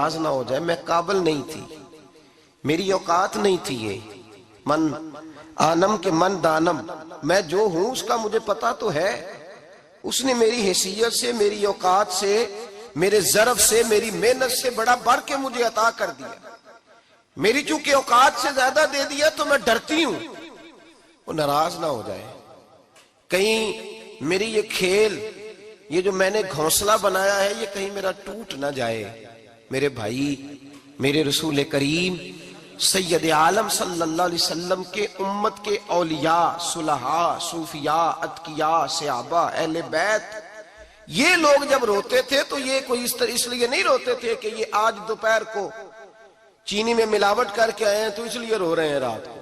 ناراض نہ ہو جائے، میں قابل نہیں تھی، میری اوقات نہیں تھی، یہ من آنم کے من دانم، میں جو ہوں اس کا مجھے پتا تو ہے، اس نے میری حیثیت سے، میری اوقات سے، میرے ظرف سے، میری محنت سے بڑا بڑھ کے مجھے عطا کر دیا، میری چونکہ اوقات سے زیادہ دے دیا تو میں ڈرتی ہوں وہ ناراض نہ ہو جائے، کہیں میری یہ کھیل، یہ جو میں نے گھونسلہ بنایا ہے، یہ کہیں میرا ٹوٹ نہ جائے۔ میرے بھائی، میرے رسول کریم سید عالم صلی اللہ علیہ وسلم کے امت کے اولیاء، صلحاء، صوفیاء، اتقیاء، صحابہ، اہل بیت، یہ لوگ جب روتے تھے تو یہ کوئی اس لیے نہیں روتے تھے کہ یہ آج دوپہر کو چینی میں ملاوٹ کر کے آئے ہیں تو اس لیے رو رہے ہیں رات کو،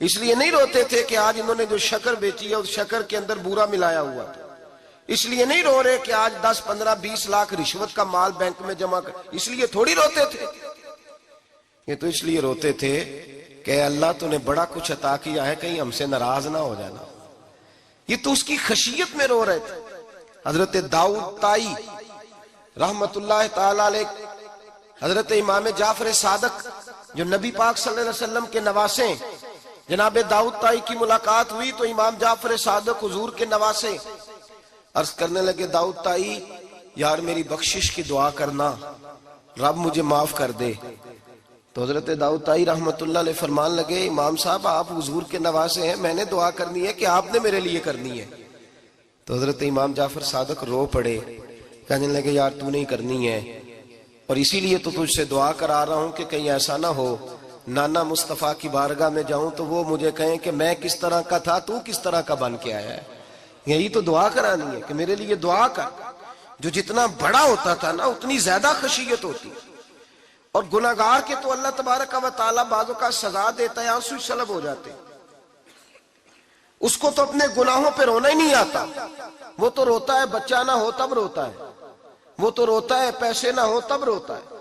اس لیے نہیں روتے تھے کہ آج انہوں نے جو شکر بیچی ہے اس شکر کے اندر بورا ملایا ہوا تھا، اس لیے نہیں رو رہے کہ آج 10 15 20 لاکھ رشوت کا مال بینک میں جمع کر، اس لیے تھوڑی روتے تھے، یہ تو اس لیے روتے تھے کہ اللہ تو نے بڑا کچھ عطا کیا ہے، کہیں ہم سے ناراض نہ ہو جانا، یہ تو اس کی خشیت میں رو رہے تھے۔ حضرت داؤد طائی رحمت اللہ تعالی علیہ، حضرت امام جعفر صادق جو نبی پاک صلی اللہ علیہ وسلم کے نواسے، جناب داؤد طائی کی ملاقات ہوئی تو امام جعفر صادق حضور کے نواسے عرض کرنے لگے، داؤد طائی یار میری بخشش کی دعا کرنا، رب مجھے معاف کر دے۔ تو حضرت داؤد طائی رحمت اللہ علیہ فرمان لگے، امام صاحب آپ حضور کے نواسے ہیں، میں نے دعا کرنی ہے کہ آپ نے میرے لیے کرنی ہے؟ تو حضرت امام جعفر صادق رو پڑے، کہنے لگے یار تو نہیں کرنی ہے، اور اسی لیے تو تجھ سے دعا کرا رہا ہوں کہ کہیں ایسا نہ ہو نانا مصطفیٰ کی بارگاہ میں جاؤں تو وہ مجھے کہیں کہ میں کس طرح کا تھا تو کس طرح کا بن کے آیا ہے، یہی تو دعا کرانی ہے کہ میرے لیے دعا کر۔ جو جتنا بڑا ہوتا تھا نا اتنی زیادہ خشیت ہوتی، اور گناہگار کے تو اللہ تبارک و تعالیٰ بعضوں کا سزا دیتا ہے، آنسو سلب ہو جاتے، اس کو تو اپنے گناہوں پہ رونا ہی نہیں آتا، وہ تو روتا ہے بچہ نہ ہو تب روتا ہے، وہ تو روتا ہے پیسے نہ ہو تب روتا ہے،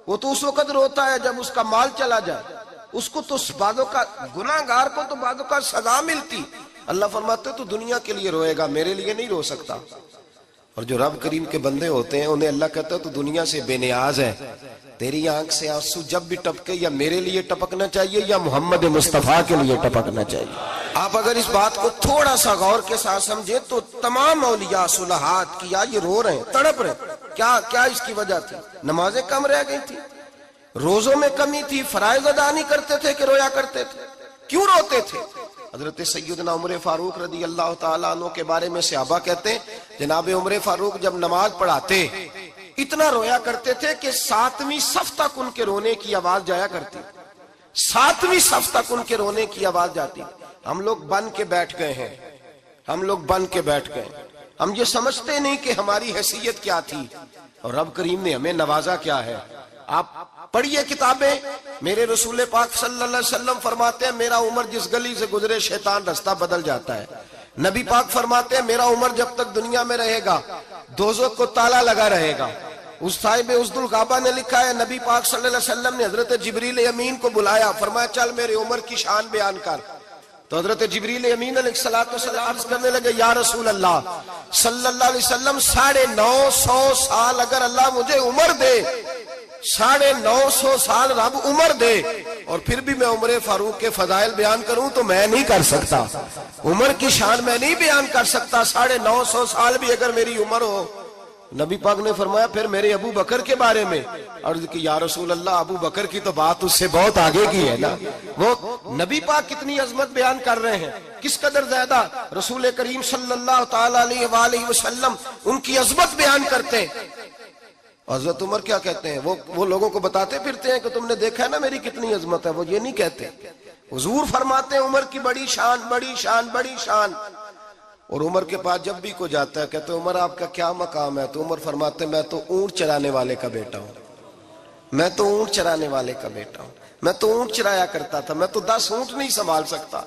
وہ تو اس وقت روتا ہے جب اس کا مال چلا جائے، اس کو تو بعضوں کا گناہگار کو تو بعضوں کا سزا ملتی، اللہ فرماتے تو دنیا کے لیے روئے گا، میرے لیے نہیں رو سکتا۔ اور جو رب کریم کے بندے ہوتے ہیں انہیں اللہ کہتا ہے تو دنیا سے بے نیاز ہے، تیری آنکھ سے آنسو جب بھی ٹپکے یا میرے لیے ٹپکنا چاہیے یا محمد مصطفیٰ کے لیے ٹپکنا چاہیے۔ آپ اگر اس بات کو تھوڑا سا غور کے ساتھ سمجھے تو تمام اولیاء صلحات کیا یہ رو رہے ہیں، تڑپ رہے ہیں، کیا اس کی وجہ تھی؟ نمازیں کم رہ گئی تھی، روزوں میں کمی تھی، فرائض ادا نہیں کرتے تھے کہ رویا کرتے تھے؟ کیوں روتے تھے؟ حضرت سیدنا عمر فاروق رضی اللہ تعالیٰ عنہ کے بارے میں صحابہ کہتے ہیں، جناب عمر فاروق جب نماز پڑھاتے اتنا رویا کرتے تھے کہ 7ویں صف تک ان کے رونے کی آواز جایا کرتی، 7ویں صف تک ان کے رونے کی آواز جاتی۔ ہم لوگ بن کے بیٹھ گئے ہیں، ہم لوگ بن کے بیٹھ گئے، ہم یہ سمجھتے نہیں کہ ہماری حیثیت کیا تھی اور رب کریم نے ہمیں نوازا کیا ہے۔ آپ پڑھیے کتابیں، میرے رسول پاک صلی اللہ علیہ وسلم فرماتے ہیں میرا عمر جس گلی سے گزرے شیطان رستہ بدل جاتا ہے، نبی پاک فرماتے ہیں میرا عمر جب تک دنیا میں رہے گا دوزخ کو تالا لگا رہے گا۔ اس صاحب اسد الغابہ نے لکھا ہے نبی پاک صلی اللہ علیہ وسلم نے حضرت جبریل امین کو بلایا، فرمایا چل میرے عمر کی شان بیان کر، تو حضرت جبریل امین علیہ السلام عرض کرنے لگے یا رسول اللہ صلی اللہ علیہ وسلم 950 سال اگر اللہ مجھے عمر دے، 950 سال رب عمر دے، اور پھر بھی میں عمر فاروق کے فضائل بیان کروں تو میں نہیں کر سکتا، عمر کی شان میں نہیں بیان کر سکتا، 950 سال بھی اگر میری عمر ہو۔ نبی پاک نے فرمایا پھر میرے ابو بکر کے بارے میں، عرض کی یا رسول اللہ ابو بکر کی تو بات اس سے بہت آگے کی ہے نا، وہ نبی پاک کتنی عظمت بیان کر رہے ہیں، کس قدر زیادہ رسول کریم صلی اللہ تعالی علیہ وآلہ وسلم ان کی عظمت بیان کرتے ہیں۔ حضرت عمر کیا کہتے ہیں، وہ لوگوں کو بتاتے پھرتے ہیں کہ تم نے دیکھا ہے نا میری کتنی عظمت ہے، وہ یہ نہیں کہتے، حضور فرماتے ہیں عمر کی بڑی شان بڑی شان بڑی شان، اور عمر کے پاس جب بھی کوئی جاتا ہے کہتے ہیں عمر آپ کا کیا مقام ہے، تو عمر فرماتے ہیں میں تو اونٹ چرانے والے کا بیٹا ہوں، میں تو اونٹ چرانے والے کا بیٹا ہوں، میں تو اونٹ چرایا کرتا تھا، میں تو 10 اونٹ نہیں سنبھال سکتا۔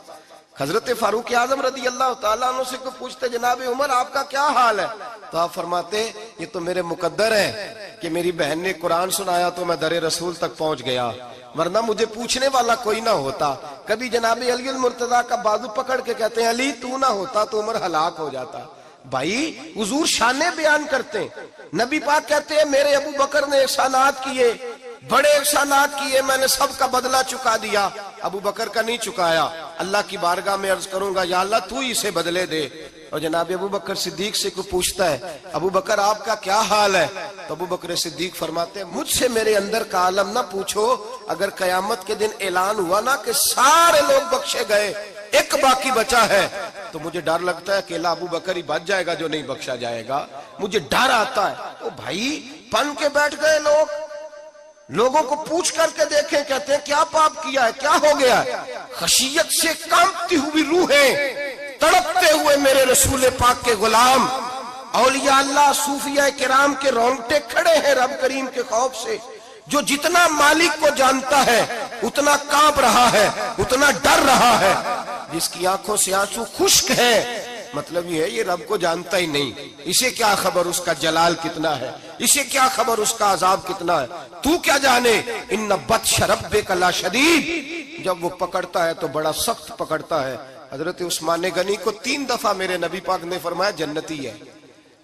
حضرت فاروق اعظم رضی اللہ تعالیٰ عنہ سے کو پوچھتے جناب عمر آپ کا کیا حال ہے، تو آپ فرماتے یہ تو میرے مقدر ہے کہ میری بہن نے قرآن سنایا تو میں در رسول تک پہنچ گیا، ورنہ مجھے پوچھنے والا کوئی نہ ہوتا۔ کبھی جناب علی المرتضیٰ کا بازو پکڑ کے کہتے ہیں علی تو نہ ہوتا تو عمر ہلاک ہو جاتا، بھائی حضور شانے بیان کرتے ہیں. نبی پاک کہتے ہیں میرے ابو بکر نے احسانات کیے, بڑے احسانات کیے, میں نے سب کا بدلہ چکا دیا. ابو بکر کا نہیں چکایا. اللہ کی بارگاہ میں عرض کروں گا یا اللہ تو ہی اسے بدلے دے. اور جناب ابو بکر صدیق سے کوئی پوچھتا ہے ابو بکر آپ کا کیا حال ہے, تو ابو بکر صدیق فرماتے ہیں مجھ سے میرے اندر کا عالم نہ پوچھو, اگر قیامت کے دن اعلان ہوا نا کہ سارے لوگ بخشے گئے ایک باقی بچا ہے, تو مجھے ڈر لگتا ہے اکیلا ابو بکر ہی بچ جائے گا جو نہیں بخشا جائے گا. مجھے ڈر آتا ہے. او بھائی پن کے بیٹھ گئے لوگ, لوگوں کو پوچھ کر کے دیکھیں, کہتے ہیں کیا پاپ کیا ہے, کیا ہو گیا ہے. خشیت سے کانپتی ہوئی روحیں, تڑپتے ہوئے میرے رسول پاک کے غلام, اولیاء اللہ صوفیاء کرام کے رونگٹے کھڑے ہیں رب کریم کے خوف سے. جو جتنا مالک کو جانتا ہے اتنا کانپ رہا ہے, اتنا ڈر رہا ہے. جس کی آنکھوں سے آنسو خشک ہے مطلب یہ ہے یہ رب کو جانتا ہی نہیں. اسے کیا خبر اس کا جلال کتنا ہے, اسے کیا خبر اس کا عذاب کتنا ہے, تو کیا جانے. ان بطش ربک لشدید, جب وہ پکڑتا ہے تو بڑا سخت پکڑتا ہے. حضرت عثمان غنی کو 3 دفعہ میرے نبی پاک نے فرمایا جنتی ہے,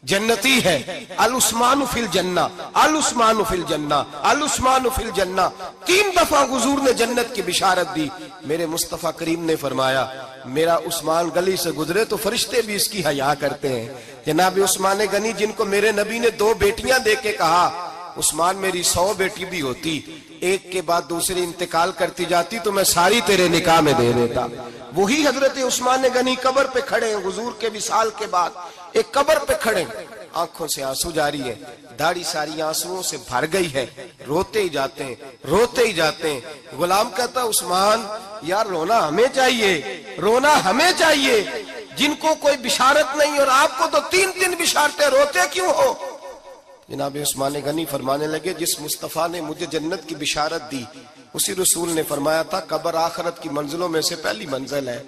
جنتی ہے. العثمان فی الجنہ, العثمان فی الجنہ, العثمان فی الجنہ. 3 دفعہ حضور نے جنت کی بشارت دی. میرے مصطفیٰ کریم نے فرمایا میرا عثمان گلی سے گزرے تو فرشتے بھی اس کی حیا کرتے ہیں. جناب عثمان غنی جن کو میرے نبی نے 2 بیٹیاں دے کے کہا عثمان میری 100 بیٹی بھی ہوتی, ایک کے بعد دوسری انتقال کرتی جاتی تو میں ساری تیرے نکاح میں دے دیتا. وہی حضرت عثمان غنی قبر پہ کھڑے ہیں حضور کے وصال کے بعد, ایک قبر پہ کھڑے, آنکھوں سے آنسو جاری ہے, داڑھی ساری آنسوؤں سے بھر گئی ہے, روتے ہی جاتے ہیں, روتے ہی جاتے ہیں. غلام کہتا عثمان یار رونا ہمیں چاہیے, رونا ہمیں چاہیے, جن کو کوئی بشارت نہیں اور آپ کو تو 3 بشارتیں, روتے کیوں ہو. جناب عثمان غنی فرمانے لگے جس مصطفیٰ نے مجھے جنت کی بشارت دی اسی رسول نے فرمایا تھا قبر آخرت کی منزلوں میں سے پہلی منزل ہے,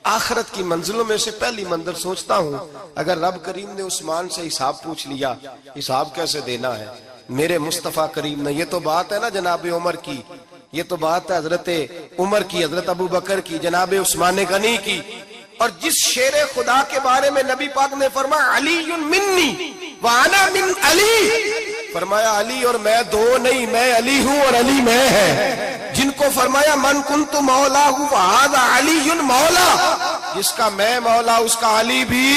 آخرت کی منزلوں میں سے پہلی منزل. سوچتا ہوں اگر رب کریم نے عثمان سے حساب پوچھ لیا, حساب کیسے دینا ہے میرے مصطفیٰ کریم نے. یہ تو بات ہے نا جناب عمر کی, یہ تو بات ہے حضرت عمر کی, حضرت ابو بکر کی, جناب عثمان غنی کی. اور جس شیر خدا کے بارے میں نبی پاک نے فرمایا علی منی وانا من علی, فرمایا علی اور میں 2 نہیں, میں علی ہوں اور علی میں ہے. جن کو فرمایا من کنت مولا ہوں وہذا علی مولا, جس کا میں مولا اس کا علی بھی,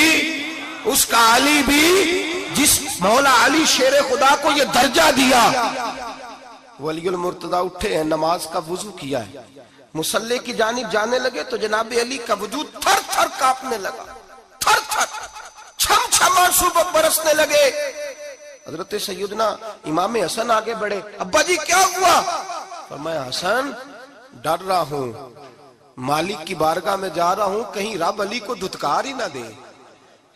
اس کا علی بھی. جس مولا علی شیر خدا کو یہ درجہ دیا. ولی المرتضی اٹھے ہیں, نماز کا وضو کیا ہے, مصلی کی جانب جانے لگے تو جناب علی کا وجود تھر تھر کانپنے لگا, تھر تھر, چھم چھم آنسو برسنے لگے. حضرت سیدنا امام حسن آگے بڑھے, ابا جی کیا ہوا. فرمایا حسن ڈر رہا ہوں, مالک کی بارگاہ میں جا رہا ہوں, کہیں رب علی کو دھتکار ہی نہ دے,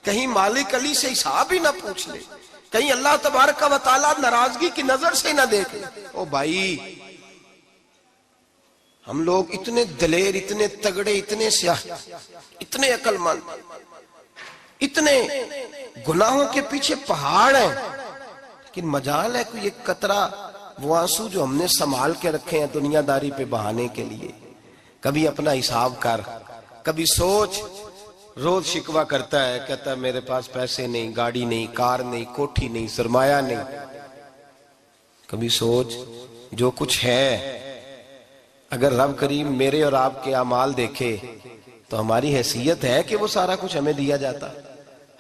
کہیں مالک علی سے حساب ہی نہ پوچھ لے, کہیں اللہ تبارک و تعالیٰ ناراضگی کی نظر سے ہی نہ دیکھ لے. او بھائی ہم لوگ اتنے دلیر, اتنے تگڑے, اتنے سیاہ, اتنے عقل مند, اتنے گناہوں کے پیچھے پہاڑ ہیں, لیکن مجال ہے کوئی ایک قطرہ وہ آنسو جو ہم نے سنبھال کے رکھے ہیں دنیا داری پہ بہانے کے لیے. کبھی اپنا حساب کر, کبھی سوچ. روز شکوہ کرتا ہے, کہتا ہے میرے پاس پیسے نہیں, گاڑی نہیں, کار نہیں, کوٹھی نہیں, سرمایہ نہیں. کبھی سوچ جو کچھ ہے اگر رب کریم میرے اور آپ کے اعمال دیکھے تو ہماری حیثیت ہے کہ وہ سارا کچھ ہمیں دیا جاتا,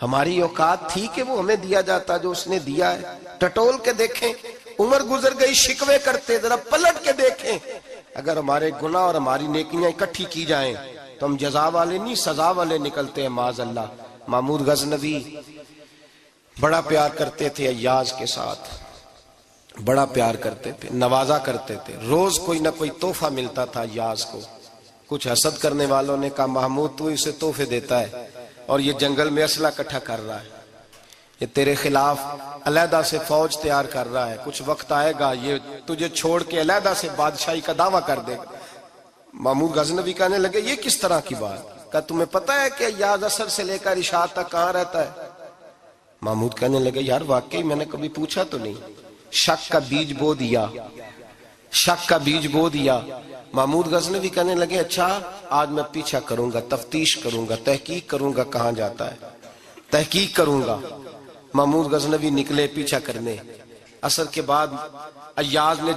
ہماری اوقات تھی کہ وہ ہمیں دیا جاتا جو اس نے دیا ہے. ٹٹول کے دیکھیں, عمر گزر گئی شکوے کرتے, ذرا پلٹ کے دیکھیں. اگر ہمارے گناہ اور ہماری نیکیاں اکٹھی کی جائیں تو ہم جزا والے نہیں سزا والے نکلتے ہیں معاذ اللہ. محمود غزنوی بڑا پیار کرتے تھے ایاز کے ساتھ, بڑا پیار کرتے تھے, نوازا کرتے تھے. روز کوئی نہ کوئی تحفہ ملتا تھا ایاز کو. کچھ حسد کرنے والوں نے کہا محمود تو اسے تحفے دیتا ہے اور یہ جنگل میں اسلحہ اکٹھا کر رہا ہے, یہ تیرے خلاف علیحدہ سے فوج تیار کر رہا ہے, کچھ وقت آئے گا یہ تجھے چھوڑ کے علیحدہ سے بادشاہی کا دعویٰ کر دے گا. محمود غزنوی کہنے لگے یہ کس طرح کی بات, کہا تمہیں پتہ ہے کہ ایاز عصر سے لے کر عشاء تک کہاں رہتا ہے. محمود کہنے لگے یار واقعی میں نے کبھی پوچھا تو نہیں. شک کا بیج بو دیا, شک کا بیج بو دیا. محمود غزنوی کہنے لگے اچھا آج میں پیچھا کروں گا, تفتیش کروں گا, تحقیق کروں گا کہاں جاتا ہے. تحقیق کروں گا۔ محمود غزنوی نکلے پیچھا کرنے۔ عصر کے بعد ایاز نے